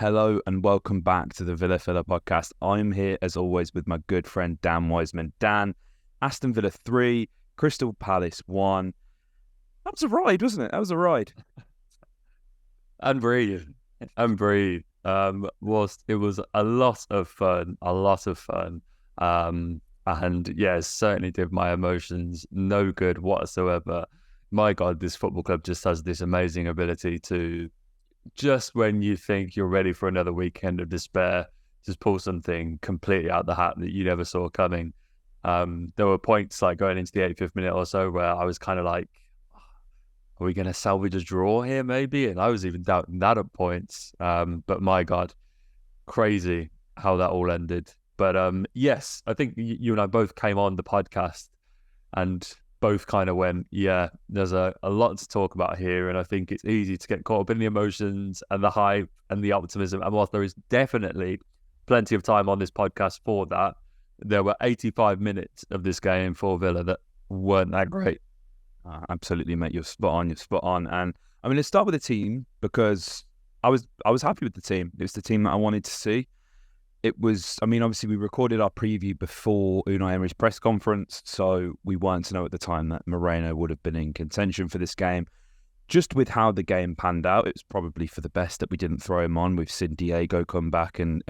Hello and welcome back to the Villa Filler podcast. I'm here as always with my good friend Dan Wiseman. Dan, Aston Villa 3, Crystal Palace 1. That was a ride, wasn't it? That was a ride. And breathe. It was a lot of fun. And yeah, it certainly did my emotions no good whatsoever. My God, this football club just has this amazing ability to, just when you think you're ready for another weekend of despair, just pull something completely out the hat that you never saw coming. There were points like going into the 85th minute or so where I was kind of like, are we going to salvage a draw here maybe? And I was even doubting that at points. But my God, crazy how that all ended. But yes, I think you and I both came on the podcast and both kind of went, yeah, there's a lot to talk about here. And I think it's easy to get caught up in the emotions and the hype and the optimism. And whilst there is definitely plenty of time on this podcast for that, there were 85 minutes of this game for Villa that weren't that great. Absolutely, mate. You're spot on. And I mean, let's start with the team because I was happy with the team. It was the team that I wanted to see. It was, I mean, obviously we recorded our preview before Unai Emery's press conference, so we weren't to know at the time that Moreno would have been in contention for this game. Just with how the game panned out, it was probably for the best that we didn't throw him on. We've seen Diego come back and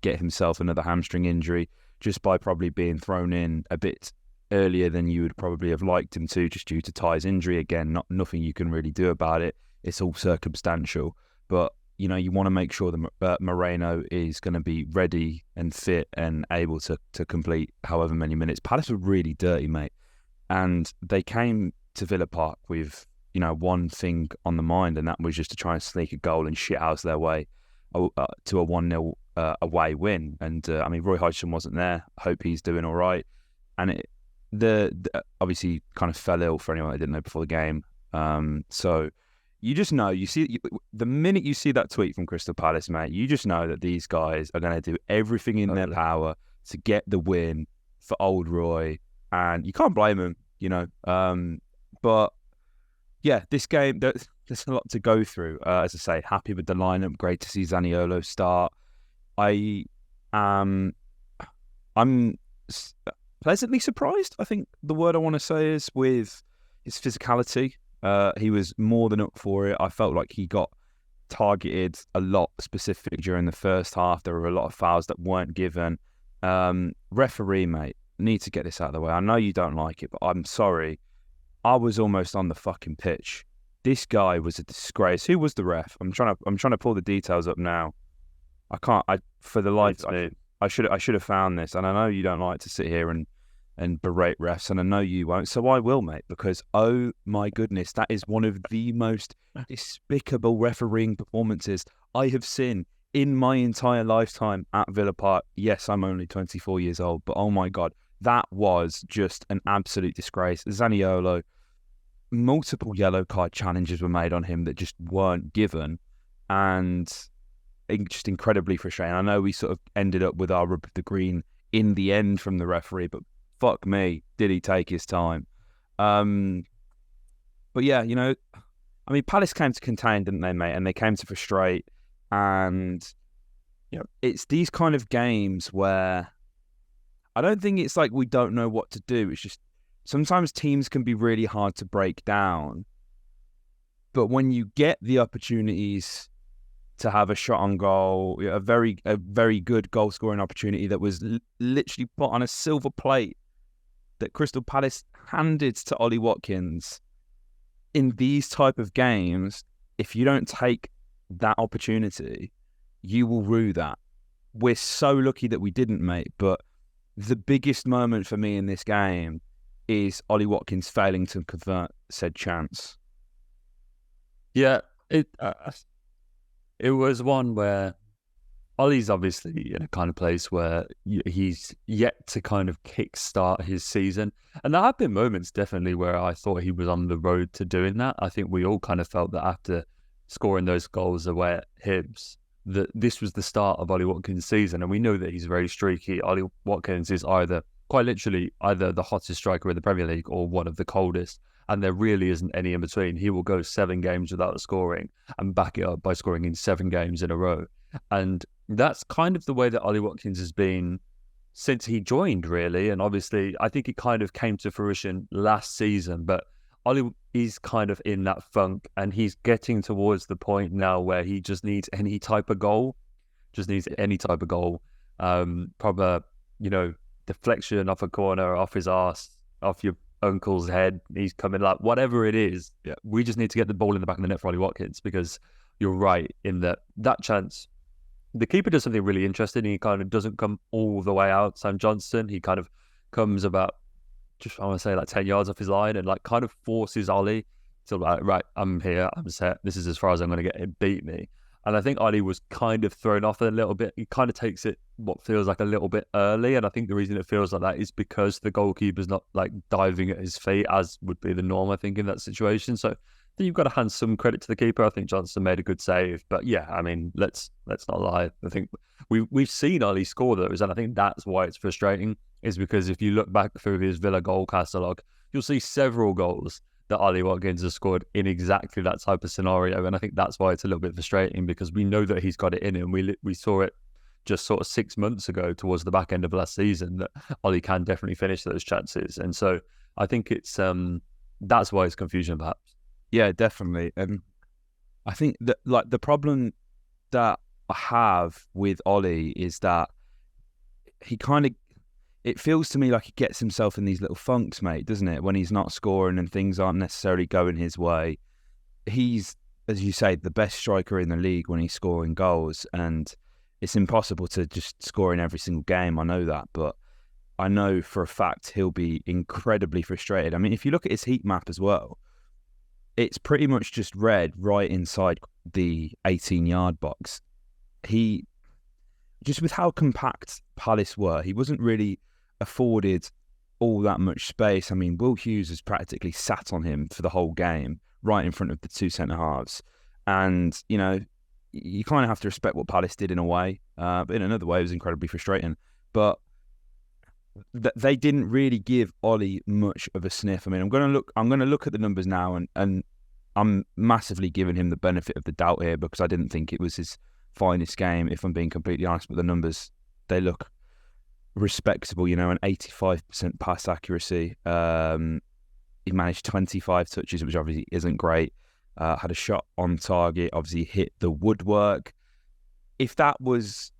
get himself another hamstring injury just by probably being thrown in a bit earlier than you would probably have liked him to, just due to Ty's injury. Again, nothing you can really do about it. It's all circumstantial, but you know, you want to make sure that Moreno is going to be ready and fit and able to complete however many minutes. Palace were really dirty, mate. And they came to Villa Park with, you know, one thing on the mind, and that was just to try and sneak a goal and shithouse their way to a 1-0 away win. And, I mean, Roy Hodgson wasn't there. I hope he's doing all right. And the obviously kind of fell ill for anyone that didn't know before the game. So you just know, the minute you see that tweet from Crystal Palace, mate, you just know that these guys are going to do everything in their power to get the win for old Roy, and you can't blame them, you know. But yeah, this game, there's a lot to go through. As I say, happy with the lineup, great to see Zaniolo start. I'm pleasantly surprised, I think the word I want to say is, with his physicality. He was more than up for it. I felt like he got targeted a lot specifically during the first half. There were a lot of fouls that weren't given. Referee, mate, need to get this out of the way. I know you don't like it, but I'm sorry. I was almost on the fucking pitch. This guy was a disgrace. Who was the ref? I'm trying to pull the details up now. I can't. For the life, I should have found this. And I know you don't like to sit here and berate refs, and I know you won't, so I will, mate, because oh my goodness, that is one of the most despicable refereeing performances I have seen in my entire lifetime at Villa Park. Yes, I'm only 24 years old, but oh my God, that was just an absolute disgrace. Zaniolo, multiple yellow card challenges were made on him that just weren't given, and just incredibly frustrating. I know we sort of ended up with our rub of the green in the end from the referee, but fuck me, did he take his time. But yeah, you know, I mean, Palace came to contain, didn't they, mate? And they came to frustrate. And, you know, it's these kind of games where I don't think it's like we don't know what to do. It's just sometimes teams can be really hard to break down. But when you get the opportunities to have a shot on goal, a very good goal scoring opportunity that was literally put on a silver plate that Crystal Palace handed to Ollie Watkins, in these type of games, if you don't take that opportunity, you will rue that. We're so lucky that we didn't, mate, but the biggest moment for me in this game is Ollie Watkins failing to convert said chance. Yeah, it was one where Ollie's obviously in a kind of place where he's yet to kind of kickstart his season. And there have been moments definitely where I thought he was on the road to doing that. I think we all kind of felt that after scoring those goals away at Hibs, that this was the start of Ollie Watkins' season. And we know that he's very streaky. Ollie Watkins is quite literally either the hottest striker in the Premier League or one of the coldest. And there really isn't any in between. He will go 7 games without scoring and back it up by scoring in 7 games in a row. And that's kind of the way that Ollie Watkins has been since he joined, really. And obviously, I think it kind of came to fruition last season, but Ollie is kind of in that funk, and he's getting towards the point now where he just needs any type of goal, from a, deflection off a corner, off his arse, off your uncle's head. He's coming, like, whatever it is. Yeah. We just need to get the ball in the back of the net for Ollie Watkins, because you're right in that chance. The keeper does something really interesting. He kind of doesn't come all the way out, Sam Johnson. He kind of comes about, I want to say, like 10 yards off his line, and like kind of forces Ollie to, like, right, I'm here, I'm set. This is as far as I'm going to get him, beat me. And I think Ollie was kind of thrown off a little bit. He kind of takes it what feels like a little bit early. And I think the reason it feels like that is because the goalkeeper's not like diving at his feet, as would be the norm, I think, in that situation. So you've got to hand some credit to the keeper. I think Johnson made a good save. But yeah, I mean, let's not lie. I think we've seen Ollie score those, and I think that's why it's frustrating, is because if you look back through his Villa goal catalogue, you'll see several goals that Ollie Watkins has scored in exactly that type of scenario. And I think that's why it's a little bit frustrating, because we know that he's got it in him. We saw it just sort of 6 months ago towards the back end of last season that Ollie can definitely finish those chances. And so I think it's that's why it's confusion, perhaps. Yeah, definitely. And I think that, like, the problem that I have with Ollie is that he kind of, it feels to me like he gets himself in these little funks, mate, doesn't it? When he's not scoring and things aren't necessarily going his way. He's, as you say, the best striker in the league when he's scoring goals, and it's impossible to just score in every single game. I know that, but I know for a fact he'll be incredibly frustrated. I mean, if you look at his heat map as well, it's pretty much just red right inside the 18-yard box. He, just with how compact Palace were, he wasn't really afforded all that much space. I mean, Will Hughes has practically sat on him for the whole game, right in front of the two centre-halves. And, you kind of have to respect what Palace did in a way. But in another way, it was incredibly frustrating. But they didn't really give Ollie much of a sniff. I mean, I'm going to look at the numbers now, and I'm massively giving him the benefit of the doubt here, because I didn't think it was his finest game, if I'm being completely honest. But the numbers, they look respectable, an 85% pass accuracy. He managed 25 touches, which obviously isn't great. Had a shot on target, obviously hit the woodwork. If that was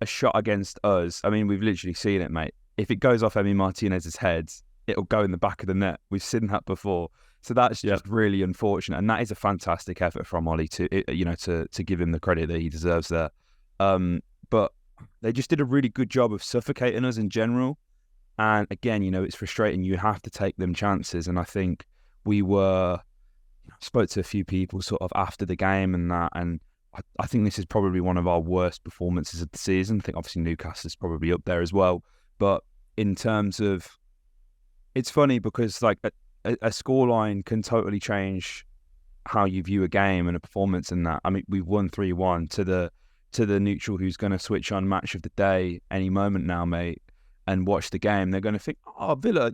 a shot against us, I mean, we've literally seen it, mate. If it goes off Emi Martinez's head, it'll go in the back of the net. We've seen that before. So that's just really unfortunate. And that is a fantastic effort from Ollie to give him the credit that he deserves there. But they just did a really good job of suffocating us in general. And again, it's frustrating. You have to take them chances. And I think spoke to a few people sort of after the game and that, and I think this is probably one of our worst performances of the season. I think obviously Newcastle is probably up there as well. But in terms of, it's funny because like a scoreline can totally change how you view a game and a performance in that. I mean, we've won 3-1 to the neutral who's going to switch on match of the day any moment now, mate, and watch the game. They're going to think, Villa,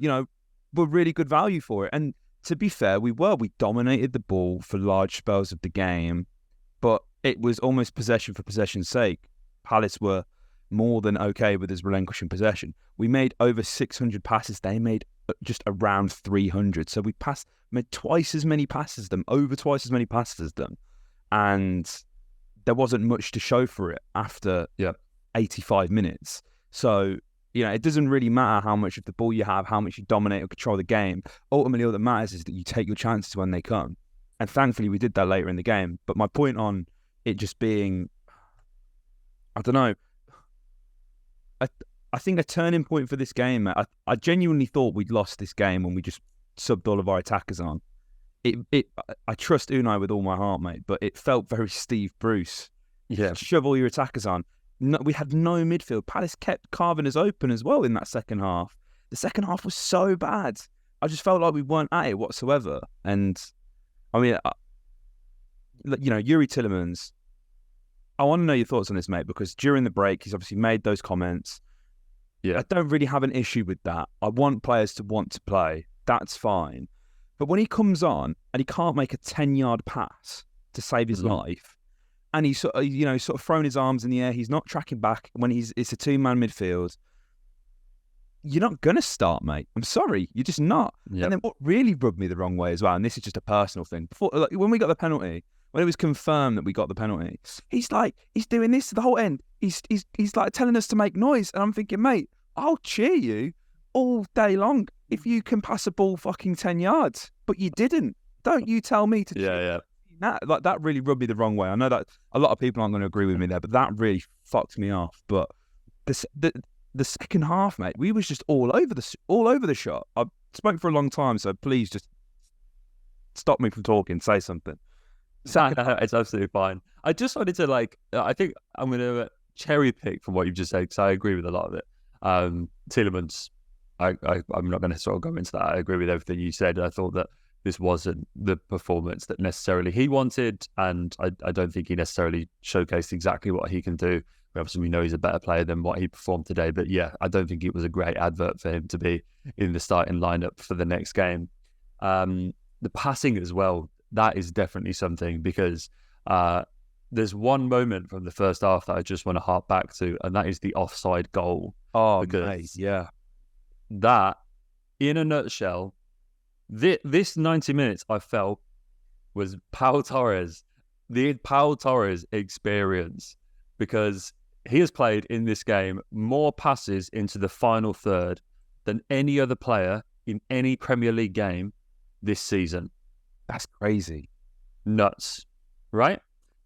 were really good value for it. And to be fair, we dominated the ball for large spells of the game, but it was almost possession for possession's sake. Palace were more than okay with us relinquishing possession. We made over 600 passes. They made just around 300. So we made twice as many passes as them, over twice as many passes as them. And there wasn't much to show for it after 85 minutes. So, it doesn't really matter how much of the ball you have, how much you dominate or control the game. Ultimately, all that matters is that you take your chances when they come. And thankfully, we did that later in the game. But my point on it just being, I don't know, I think a turning point for this game, I genuinely thought we'd lost this game when we just subbed all of our attackers on. I trust Unai with all my heart, mate, but it felt very Steve Bruce. Yeah. Shove all your attackers on. No, we had no midfield. Palace kept carving us open as well in that second half. The second half was so bad. I just felt like we weren't at it whatsoever. And, I mean, Yuri Tillemans, I want to know your thoughts on this, mate, because during the break, he's obviously made those comments. Yeah. I don't really have an issue with that. I want players to want to play. That's fine. But when he comes on and he can't make a 10-yard pass to save his life, and he's sort of thrown his arms in the air. He's not tracking back when it's a 2-man midfield. You're not going to start, mate. I'm sorry. You're just not. Yep. And then what really rubbed me the wrong way as well, and this is just a personal thing, when we got the penalty, when it was confirmed that we got the penalty, he's doing this to the whole end. He's like telling us to make noise. And I'm thinking, mate, I'll cheer you all day long if you can pass a ball fucking 10 yards. But you didn't. Don't you tell me to cheer. Yeah. That really rubbed me the wrong way. I know that a lot of people aren't going to agree with me there, but that really fucked me off. But the second half, mate, we was just all over the shot. I've spoken for a long time, so please just stop me from talking. Say something. It's absolutely fine. I just wanted to I think I'm going to cherry pick from what you've just said because I agree with a lot of it. Tielemans, I'm not going to sort of go into that. I agree with everything you said. I thought that this wasn't the performance that necessarily he wanted, and I don't think he necessarily showcased exactly what he can do. Obviously, we know he's a better player than what he performed today, but yeah, I don't think it was a great advert for him to be in the starting lineup for the next game. The passing as well, that is definitely something because there's one moment from the first half that I just want to harp back to, and that is the offside goal. Oh, nice. Yeah. That, in a nutshell, this 90 minutes I felt was Pau Torres, the Pau Torres experience, because he has played in this game more passes into the final third than any other player in any Premier League game this season. That's crazy. Nuts, right?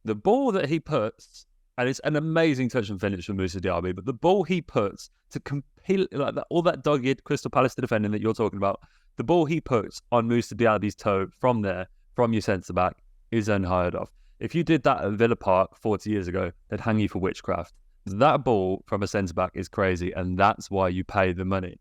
The ball that he puts, and it's an amazing touch and finish from Moussa Diaby, but the ball he puts to compete, like that, all that dogged Crystal Palace defending that you're talking about, the ball he puts on Moussa Diaby's toe from there, from your centre-back, is unheard of. If you did that at Villa Park 40 years ago, they'd hang you for witchcraft. That ball from a centre-back is crazy, and that's why you pay the money.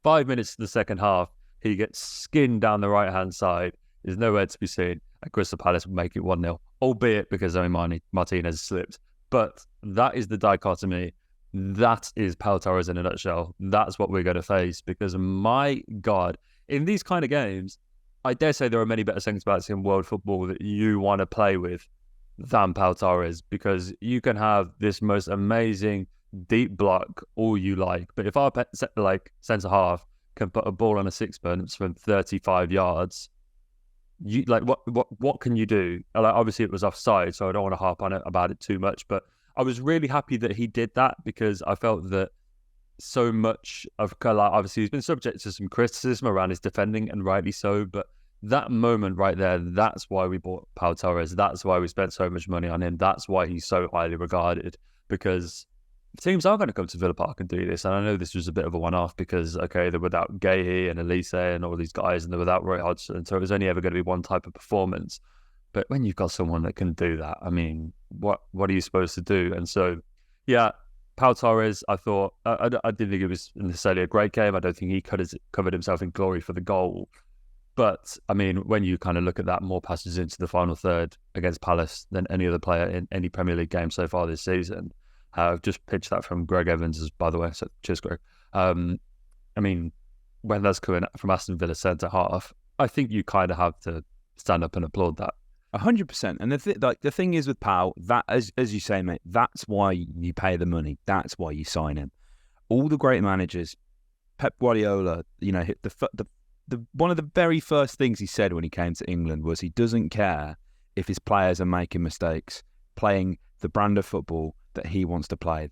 5 minutes to the second half, he gets skinned down the right-hand side. There's nowhere to be seen. And Crystal Palace will make it 1-0, albeit because Martinez slipped. But that is the dichotomy. That is Pau Torres in a nutshell. That's what we're going to face because, my God, in these kind of games, I dare say there are many better centre-backs in world football that you want to play with than Pau Torres, because you can have this most amazing deep block all you like, but if our centre-half can put a ball on a sixpence from 35 yards, you what can you do? Obviously it was offside, so I don't want to harp on it about it too much, but I was really happy that he did that because I felt that so much of obviously he's been subject to some criticism around his defending, and rightly so, but that moment right there, that's why we bought Pau Torres. That's why we spent so much money on him. That's why he's so highly regarded, because teams are going to come to Villa Park and do this. And I know this was a bit of a one-off because, okay, they're without Gahey and Elise and all these guys, and they're without Roy Hodgson, so it was only ever going to be one type of performance. But when you've got someone that can do that, I mean, what are you supposed to do? And so, yeah, Pau Torres, I thought, I didn't think it was necessarily a great game. I don't think he covered himself in glory for the goal. But, I mean, when you kind of look at that, more passes into the final third against Palace than any other player in any Premier League game so far this season. I've just pitched that from Greg Evans, by the way, so cheers, Greg. I mean, when that's coming from Aston Villa centre-half, I think you kind of have to stand up and applaud that. 100%. And the thing is with Pau, that as you say, mate, that's why you pay the money. That's why you sign him. All the great managers, Pep Guardiola, you know, the one of the very first things he said when he came to England was he doesn't care if his players are making mistakes, playing the brand of football that he wants to play.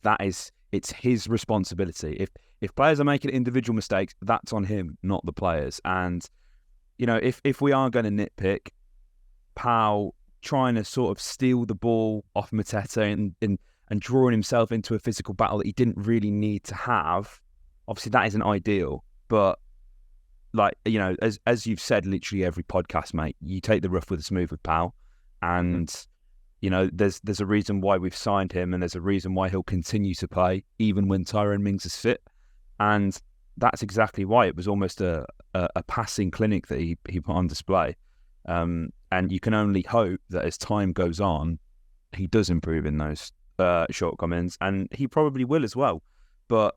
It's his responsibility. If players are making individual mistakes, that's on him, not the players. And, you know, if we are going to nitpick, Pau trying to sort of steal the ball off Mateta and drawing himself into a physical battle that he didn't really need to have, obviously that isn't ideal. But, like, you know, as you've said literally every podcast, mate, you take the rough with the smooth with Pau. And, you know, there's a reason why we've signed him, and there's a reason why he'll continue to play even when Tyrone Mings is fit. And that's exactly why it was almost a passing clinic that he put on display. And you can only hope that as time goes on, he does improve in those shortcomings, and he probably will as well. But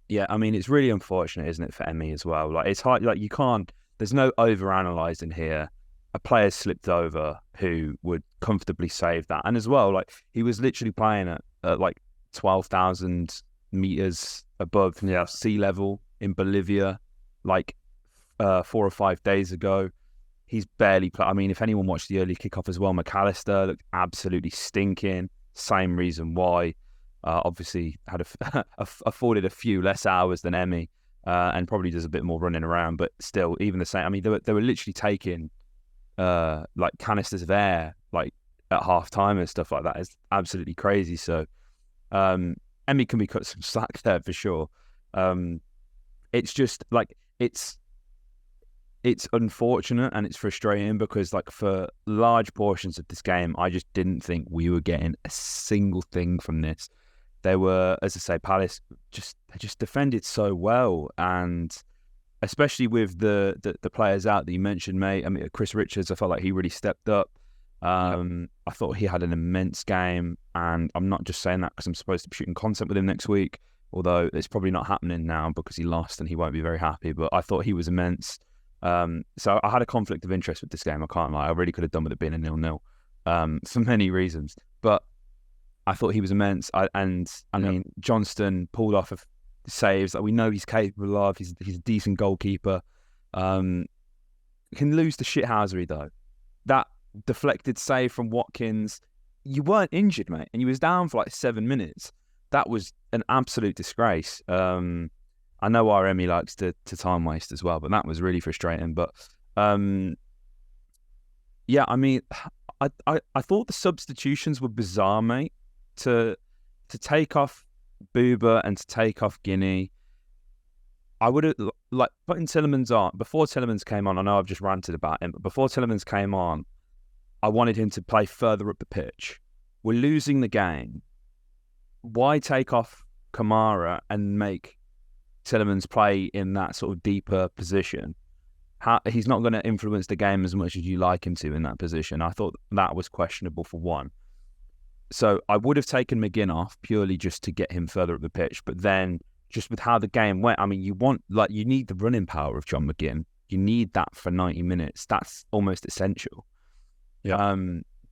yeah, I mean, it's really unfortunate, isn't it, for Emmy as well? Like, it's hard. Like, you can't. There's no over-analysing here. a player slipped over who would comfortably save that. And as well, like he was literally playing at like 12,000 meters above sea level in Bolivia, like 4 or 5 days ago. He's barely played. I mean, if anyone watched the early kickoff as well, McAllister looked absolutely stinking. Same reason why. Obviously, had afforded a few less hours than Emmy, and probably does a bit more running around. But still, even the same. I mean, they were literally taking like canisters of air like at half time and stuff like that. It's absolutely crazy. So Emmy can be cut some slack there for sure. It's just like it's unfortunate and it's frustrating because like for large portions of this game, I just didn't think we were getting a single thing from this. They were, as I say, Palace they just defended so well, and especially with the players out that you mentioned, mate. I mean, Chris Richards, I felt like he really stepped up. I thought he had an immense game, and I'm not just saying that because I'm supposed to be shooting content with him next week, although it's probably not happening now because he lost and he won't be very happy. But I thought he was immense. So I had a conflict of interest with this game. I can't lie. I really could have done with it being a 0-0 for many reasons. But I thought he was immense. I mean, Johnston pulled off saves that we know he's capable of. He's a decent goalkeeper. Can lose to shithousery though. That deflected save from Watkins. You weren't injured, mate, and you was down for like 7 minutes. That was an absolute disgrace. I know our Emmy likes to time waste as well, but that was really frustrating. But yeah, I mean, I thought the substitutions were bizarre, mate. To take off Booba and to take off Guinea, I would have like putting Tielemans on before Tielemans came on. I know I've just ranted about him, but before Tielemans came on, I wanted him to play further up the pitch. We're losing the game. Why take off Kamara and make Tielemans play in that sort of deeper position? He's not going to influence the game as much as you like him to in that position. I thought that was questionable for one. So I would have taken McGinn off purely just to get him further up the pitch. But then just with how the game went, I mean, you need the running power of John McGinn. You need that for 90 minutes. That's almost essential. Yeah.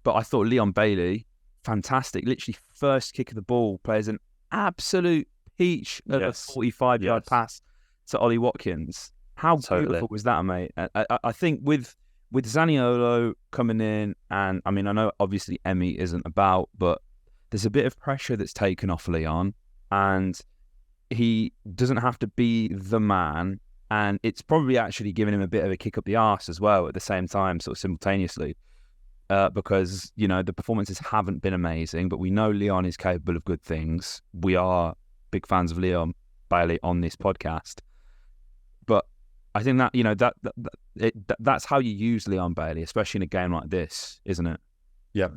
But I thought Leon Bailey, fantastic. Literally first kick of the ball, plays an absolute peach of a 45-yard pass to Ollie Watkins. How beautiful was that, mate? I think with Zaniolo coming in, and I mean, I know obviously Emmy isn't about, but there's a bit of pressure that's taken off Leon, and he doesn't have to be the man, and it's probably actually giving him a bit of a kick up the arse as well at the same time, sort of simultaneously, because, you know, the performances haven't been amazing, but we know Leon is capable of good things. We are big fans of Leon Bailey on this podcast, but I think that, you know, that's how you use Leon Bailey, especially in a game like this, isn't it? Yeah.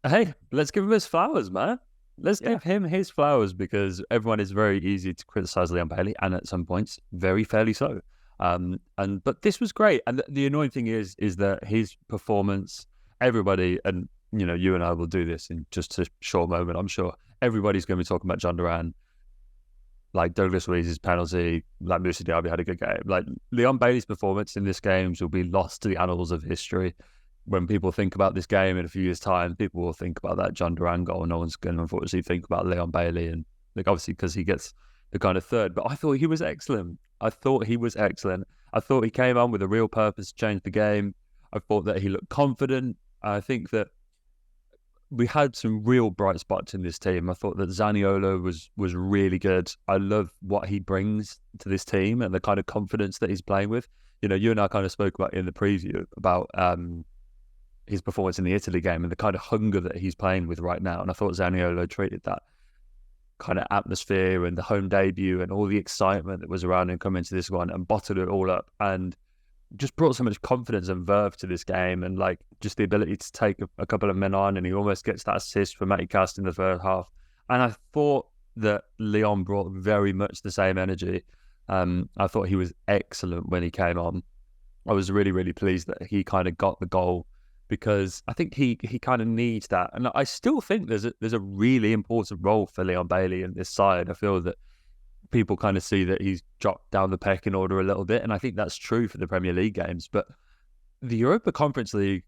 Hey, let's give him his flowers, man. Let's give him his flowers, because everyone is very easy to criticize Leon Bailey, and at some points, very fairly so. But this was great, and the annoying thing is that his performance, everybody, and you know, you and I will do this in just a short moment. I'm sure everybody's going to be talking about Jhon Durán. Like Douglas Luiz's penalty, like Moussa Diaby had a good game. Like Leon Bailey's performance in this game will be lost to the annals of history. When people think about this game in a few years' time, people will think about that Jhon Durán goal. No one's going to unfortunately think about Leon Bailey, and like obviously because he gets the kind of third. But I thought he was excellent. I thought he came on with a real purpose to change the game. I thought that he looked confident. I think that we had some real bright spots in this team. I thought that Zaniolo was really good. I love what he brings to this team and the kind of confidence that he's playing with. You know, you and I kind of spoke about in the preview about his performance in the Italy game and the kind of hunger that he's playing with right now. And I thought Zaniolo treated that kind of atmosphere and the home debut and all the excitement that was around him coming to this one and bottled it all up and just brought so much confidence and verve to this game, and like just the ability to take a couple of men on, and he almost gets that assist for Matty Cast in the first half. And I thought that Leon brought very much the same energy. I thought he was excellent when he came on. I was really, really pleased that he kind of got the goal, because I think he kind of needs that. And I still think there's a really important role for Leon Bailey in this side. I feel that people kind of see that he's dropped down the pecking order a little bit, and I think that's true for the Premier League games. But the Europa Conference League,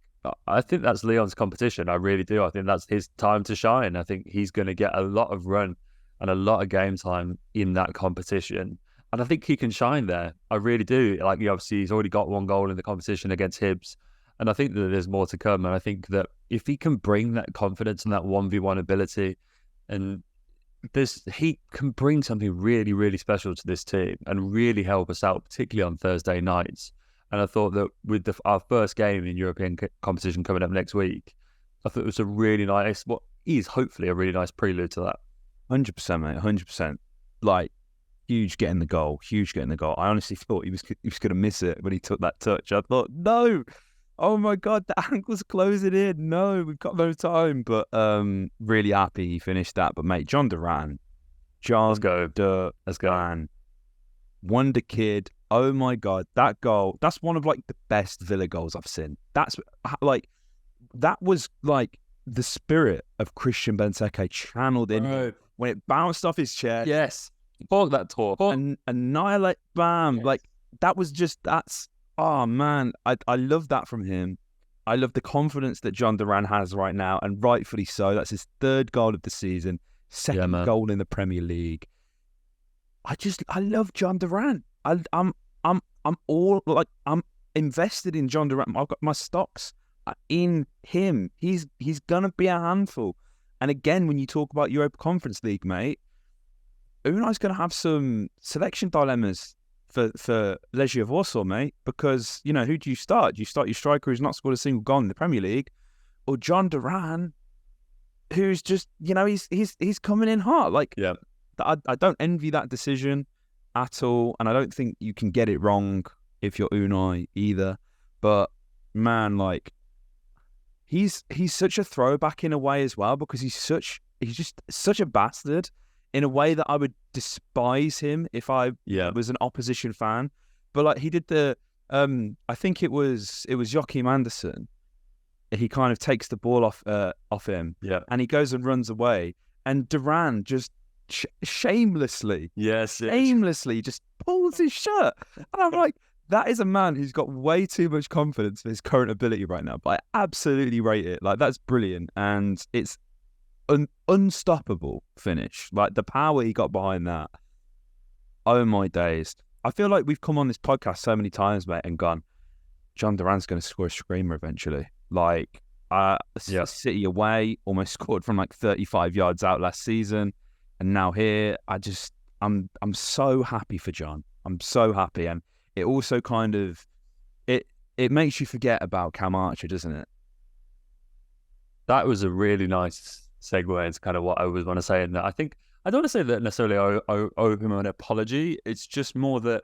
I think that's Leon's competition. I really do. I think that's his time to shine. I think he's going to get a lot of run and a lot of game time in that competition. And I think he can shine there. I really do. Like, obviously, he's already got one goal in the competition against Hibs. And I think that there's more to come. And I think that if he can bring that confidence and that 1v1 ability, and he can bring something really, really special to this team and really help us out, particularly on Thursday nights. And I thought that with our first game in European competition coming up next week, I thought it was a really nice, what is hopefully a really nice prelude to that. 100%, mate, 100%. Like, huge getting the goal. I honestly thought he was going to miss it when he took that touch. I thought, no, oh my God, the ankle's closing in. No, we've got no time. But really happy he finished that. But mate, Durán. Let's go. Wonder Kid. Oh my God, that goal. That's one of like the best Villa goals I've seen. That was like the spirit of Christian Benteke channeled in him. When it bounced off his chest. Yes. Fuck that tour. And annihilate, bam. Yes. Like, oh man, I love that from him. I love the confidence that Jhon Durán has right now, and rightfully so. That's his third goal of the season, second goal in the Premier League. I love Jhon Durán. I'm invested in Jhon Durán. I've got my stocks in him. He's gonna be a handful. And again, when you talk about Europa Conference League, mate, Unai's going to have some selection dilemmas for Legia Warsaw, mate, because, who do you start? Do you start your striker who's not scored a single goal in the Premier League, or Jhon Durán, who's just, he's coming in hot? Like, yeah. I don't envy that decision at all, and I don't think you can get it wrong if you're Unai either. But man, like, he's such a throwback in a way as well, because he's just such a bastard in a way that I would despise him if I was an opposition fan. But like, he did I think it was Joachim Andersen. He kind of takes the ball off him, and he goes and runs away, and Durán just shamelessly just pulls his shirt, and I'm like, that is a man who's got way too much confidence for his current ability right now. But I absolutely rate it. Like, that's brilliant. And it's an unstoppable finish. Like, the power he got behind that. Oh, my days. I feel like we've come on this podcast so many times, mate, and gone, Jhon Durán's going to score a screamer eventually. Like, City away, almost scored from like 35 yards out last season. And now here, I'm so happy for Jhon. I'm so happy. And it also kind of, it makes you forget about Cam Archer, doesn't it? That was a really nice segue into kind of what I was want to say. And I think, I don't want to say that necessarily I owe him an apology. It's just more that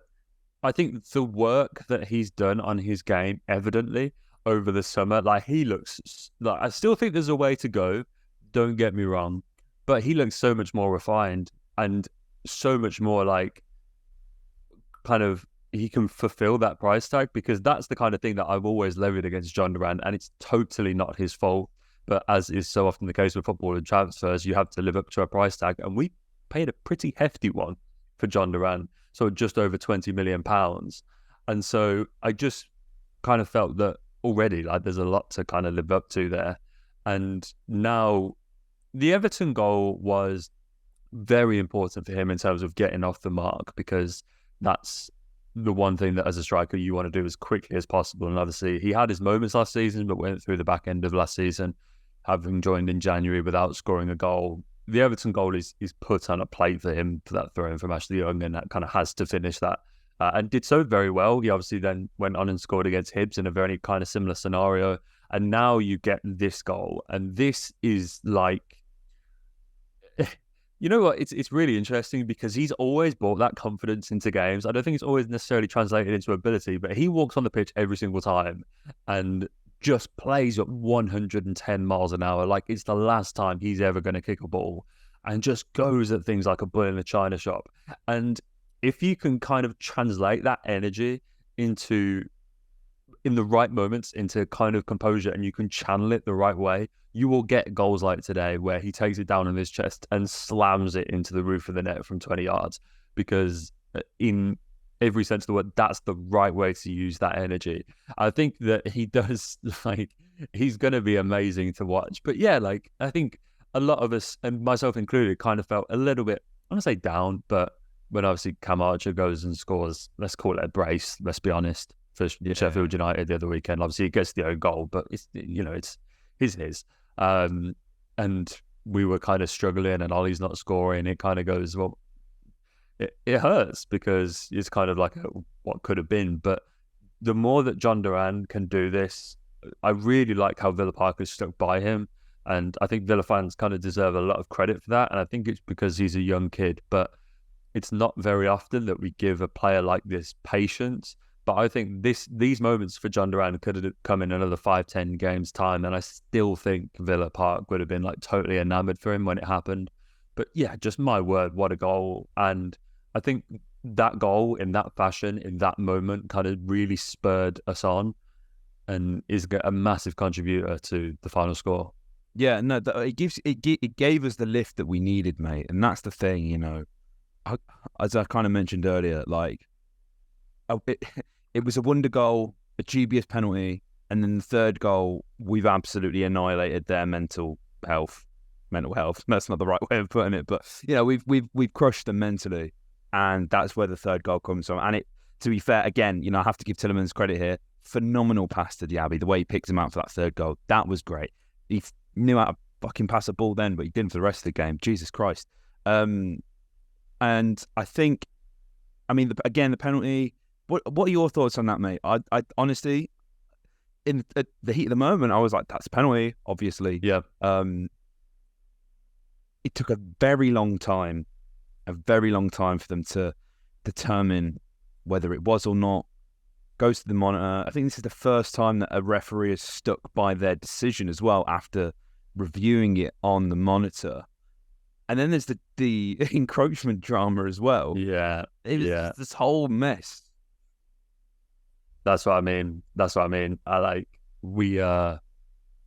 I think the work that he's done on his game, evidently, over the summer, like, he looks, like, I still think there's a way to go, don't get me wrong, but he looks so much more refined and so much more like, kind of, he can fulfill that price tag, because that's the kind of thing that I've always levied against Jhon Durán, and it's totally not his fault. But as is so often the case with football and transfers, you have to live up to a price tag, and we paid a pretty hefty one for Jhon Durán, so just over £20 million. And so I just kind of felt that already, like, there's a lot to kind of live up to there. And now the Everton goal was very important for him in terms of getting off the mark, because that's the one thing that as a striker you want to do as quickly as possible. And obviously he had his moments last season, but went through the back end of last season, having joined in January without scoring a goal. The Everton goal is put on a plate for him for that throw-in from Ashley Young, and that kind of has to finish that. And did so very well. He obviously then went on and scored against Hibs in a very kind of similar scenario. And now you get this goal. And this is like, you know what? It's really interesting, because he's always brought that confidence into games. I don't think it's always necessarily translated into ability, but he walks on the pitch every single time and just plays at 110 miles an hour. Like, it's the last time he's ever going to kick a ball, and just goes at things like a bull in a china shop. And if you can kind of translate that energy into, in the right moments, into kind of composure, and you can channel it the right way, you will get goals like today where he takes it down on his chest and slams it into the roof of the net from 20 yards. Because in every sense of the word, that's the right way to use that energy. I think that he does, like, he's going to be amazing to watch. But yeah, like, I think a lot of us, and myself included, kind of felt a little bit, I don't want to say down, but when obviously Camacho goes and scores, let's call it a brace, let's be honest, for Sheffield United the other weekend. Obviously, he gets the own goal, but it's, it's his. And we were kind of struggling, and Ollie's not scoring. It kind of goes, well, it hurts because it's kind of like what could have been. But the more that Jhon Durán can do this, I really like how Villa Park has stuck by him. And I think Villa fans kind of deserve a lot of credit for that. And I think it's because he's a young kid, but it's not very often that we give a player like this patience. But I think these moments for Jhon Durán could have come in another 5-10 games time. And I still think Villa Park would have been like totally enamored for him when it happened. But yeah, just my word, what a goal. And I think that goal in that fashion, in that moment, kind of really spurred us on and is a massive contributor to the final score. Yeah, no, it gave us the lift that we needed, mate. And that's the thing, as I kind of mentioned earlier, like, it was a wonder goal, a dubious penalty, and then the third goal, we've absolutely annihilated their mental health. That's not the right way of putting it, but we've crushed them mentally. And that's where the third goal comes from. And to be fair, again, I have to give Tielemans credit here. Phenomenal pass to Diaby. The way he picked him out for that third goal, that was great. He knew how to fucking pass a ball then, but he didn't for the rest of the game. Jesus Christ. And I think, the penalty. What are your thoughts on that, mate? I honestly, at the heat of the moment, I was like, that's a penalty, obviously. Yeah. It took a very long time for them to determine whether it was or not. Goes to the monitor. I think this is the first time that a referee has stuck by their decision as well after reviewing it on the monitor. And then there's the encroachment drama as well. Yeah. It was this whole mess. That's what I mean.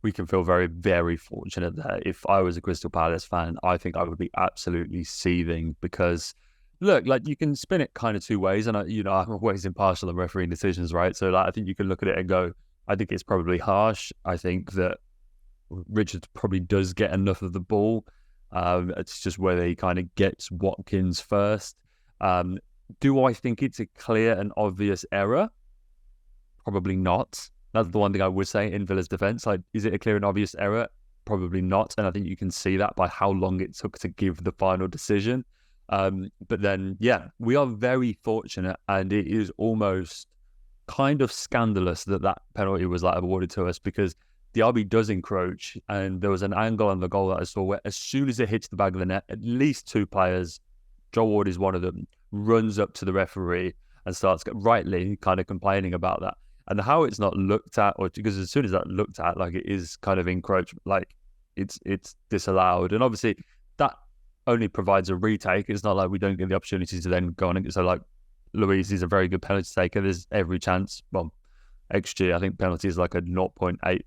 We can feel very, very fortunate that if I was a Crystal Palace fan, I think I would be absolutely seething because, look, like, you can spin it kind of two ways, and I'm always impartial on refereeing decisions, right? So, like, I think you can look at it and go, I think it's probably harsh. I think that Richards probably does get enough of the ball. It's just whether he kind of gets Watkins first. Do I think it's a clear and obvious error? Probably not. That's the one thing I would say in Villa's defence. Like, is it a clear and obvious error? Probably not. And I think you can see that by how long it took to give the final decision. But then, yeah, we are very fortunate, and it is almost kind of scandalous that penalty was awarded to us, because Diaby does encroach, and there was an angle on the goal that I saw where as soon as it hits the back of the net, at least two players, Joe Ward is one of them, runs up to the referee and starts rightly kind of complaining about that. And how it's not looked at, or because as soon as that's looked at, like, it is kind of encroachment, like it's disallowed. And obviously that only provides a retake. It's not like we don't get the opportunity to then go on and so, like, Luiz is a very good penalty taker. There's every chance. Well, XG, I think penalty is like a 0.8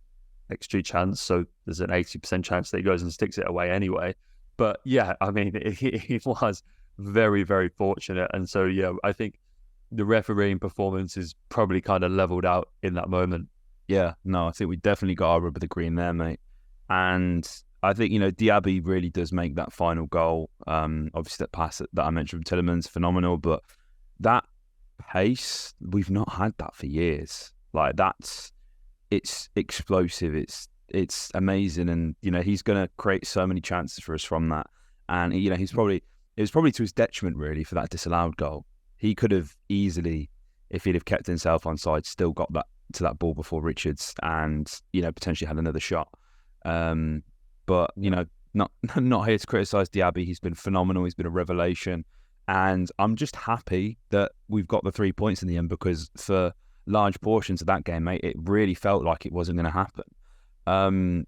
XG chance, so there's an 80% chance that he goes and sticks it away anyway. But yeah, I mean, it was very, very fortunate. And so, yeah, I think the refereeing performance is probably kind of leveled out in that moment. Yeah, no, I think we definitely got our rub of the green there, mate. And I think, Diaby really does make that final goal. Obviously, that pass that I mentioned from Tielemans, phenomenal. But that pace, we've not had that for years. Like, it's explosive. It's amazing. And, he's going to create so many chances for us from that. And, it was probably to his detriment, really, for that disallowed goal. He could have easily, if he'd have kept himself on side, still got to that ball before Richards and, potentially had another shot. But, not here to criticise Diaby. He's been phenomenal. He's been a revelation. And I'm just happy that we've got the 3 points in the end, because for large portions of that game, mate, it really felt like it wasn't going to happen.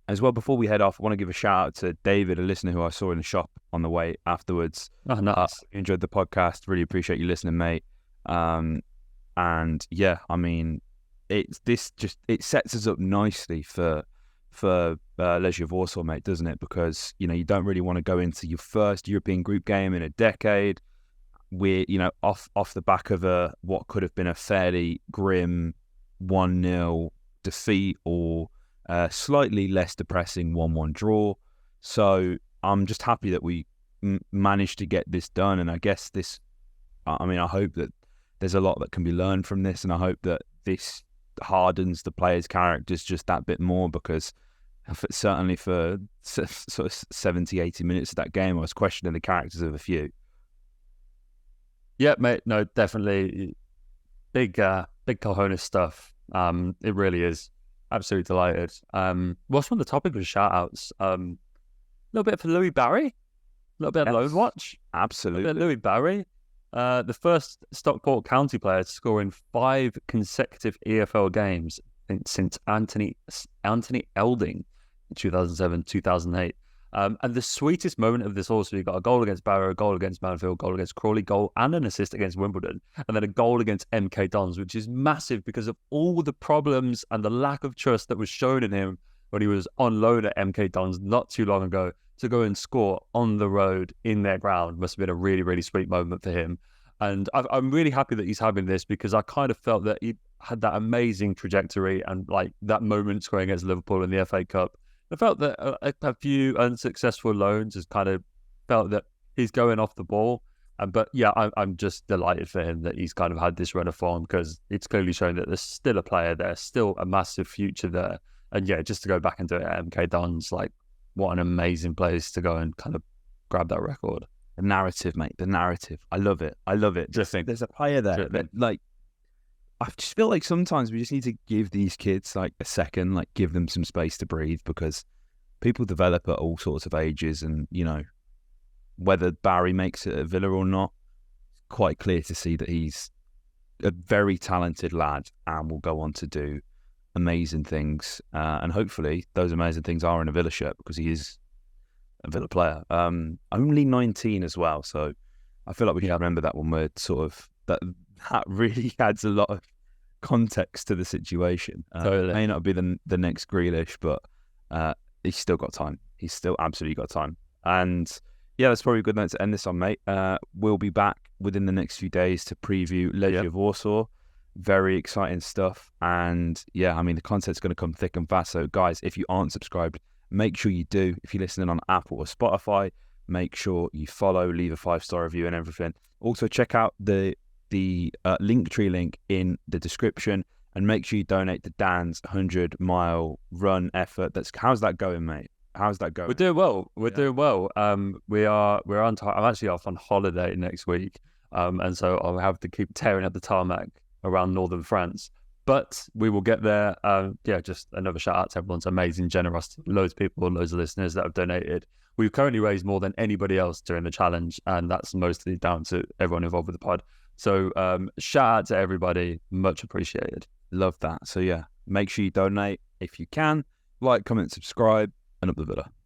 As well, before we head off, I want to give a shout out to David, a listener who I saw in the shop on the way afterwards. Oh, nice. Enjoyed the podcast. Really appreciate you listening, mate. And yeah, I mean, it sets us up nicely for Legia Warsaw, mate, doesn't it? Because you don't really want to go into your first European group game in a decade we're, off the back of what could have been a fairly grim 1-0 defeat or slightly less depressing 1-1 draw. So I'm just happy that we managed to get this done. And I guess I hope that there's a lot that can be learned from this, and I hope that this hardens the players' characters just that bit more, because certainly for sort of 70, 80 minutes of that game, I was questioning the characters of a few. Yeah, mate. No, definitely big cojones stuff. It really is. Absolutely delighted. What's on the topic of shout outs? A little bit for Louis Barry, a little bit of loan watch. Absolutely. Louis Barry, the first Stockport County player to score in 5 consecutive EFL games since Anthony Elding in 2007-2008. And the sweetest moment of this also, you got a goal against Barrow, a goal against Manfield, goal against Crawley, goal and an assist against Wimbledon, and then a goal against MK Dons, which is massive because of all the problems and the lack of trust that was shown in him when he was on loan at MK Dons not too long ago. To go and score on the road in their ground must have been a really, really sweet moment for him. And I'm really happy that he's having this, because I kind of felt that he had that amazing trajectory and like that moment scoring against Liverpool in the FA Cup. I felt that a few unsuccessful loans has kind of felt that he's going off the ball. But yeah, I'm just delighted for him that he's kind of had this run of form, because it's clearly shown that there's still a player there, still a massive future there. And yeah, just to go back and do it at MK Dons, like, what an amazing place to go and kind of grab that record. The narrative, mate, the narrative. I love it. There's a player there that, like, I just feel like sometimes we just need to give these kids like a second, like give them some space to breathe, because people develop at all sorts of ages, and whether Barry makes it at Villa or not, it's quite clear to see that he's a very talented lad and will go on to do amazing things, and hopefully those amazing things are in a Villa shirt, because he is a Villa player. Only 19 as well, so I feel like we can remember that when we're sort of that really adds a lot of context to the situation. Totally. May not be the next Grealish, but he's still got time. He's still absolutely got time. And yeah, that's probably a good note to end this on, mate. We'll be back within the next few days to preview Legia Warsaw. Very exciting stuff. And yeah, I mean, the content's going to come thick and fast. So guys, if you aren't subscribed, make sure you do. If you're listening on Apple or Spotify, make sure you follow, leave a 5-star review and everything. Also, check out the Linktree link in the description, and make sure you donate to Dan's 100-mile run effort. How's that going, mate? How's that going? We're doing well. Doing well. We're on time. I'm actually off on holiday next week, and so I'll have to keep tearing up the tarmac around northern France. But we will get there. Just another shout out to everyone's amazing generosity. Loads of people, loads of listeners that have donated. We've currently raised more than anybody else during the challenge, and that's mostly down to everyone involved with the pod. So shout out to everybody. Much appreciated. Love that. So yeah, make sure you donate if you can. Like, comment, subscribe, and up the Villa.